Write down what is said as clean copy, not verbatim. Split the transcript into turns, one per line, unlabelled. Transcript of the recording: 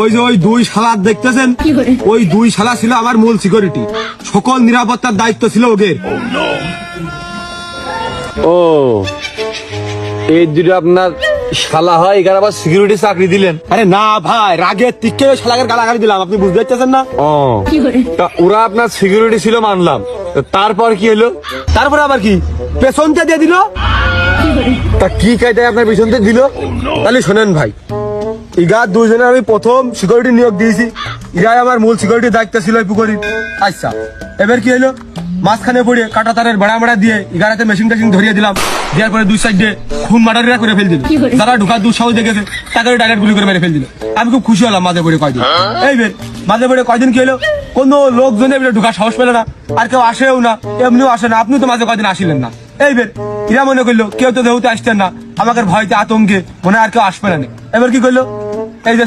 ওই যে ওই দুই শালা দেখতেছেন, ওই দুই শালা ছিল আমার মূল সিকিউরিটি, সকল নিরাপত্তার দায়িত্ব ছিল ওদের।
ও এই দুটো আপনার শালা হয়, এখানে আবার সিকিউরিটি চাকরি দিলেন?
আরে না ভাই, রাগের তিক্কে ওই শালাকে গালাগালি দিলাম, আপনি বুঝতে পারতেছেন না?
ও তা ওরা আপনার সিকিউরিটি ছিল মানলাম, তো তারপর কি হলো?
তারপরে আবার কি, পেছনতে দিয়ে দিল।
তা কি কায়দায় আপনার পিছনতে দিল?
তাহলে শোনেন ভাই, ইগা দুজনে আমি প্রথম সিকিউরিটি নিয়োগ দিয়েছি, ইরাই আমার মূল সিকিউরিটির দায়িত্ব ছিল এই পুকুরির। আচ্ছা এবার কি হলো, মাঝখানে পড়ে কাটা তারের বেড়া দিয়ে ইগারাতে মেশিন টেশিন ধরিয়ে দিলাম, দেওয়ার পরে দুই সাইডে খুন মার্ডাররা করে ফেল দিল। যারা ঢোকার দুঃসাহস দেখেছে তাকে ডাইরেক্ট গুলি করে মেরে ফেল দিল। আমি খুব খুশি হলাম মাঝে পড়ে কয়দিন। এই বের মাঝে পড়ে কয়দিন কি হলো, কোনো লোকজনে ঢোকার সাহস পেল না, আর কেউ আসেও না, এমনিও আসে না, আপনি তো মাঝে কয়দিন আসিলেন না। এই বের ইরা মনে করলো কেউ তো দেহতে আসতেন না, আমাকে ভয়তে আতঙ্কে মনে আর কেউ আসবে না। এবার কি করলো, এই যে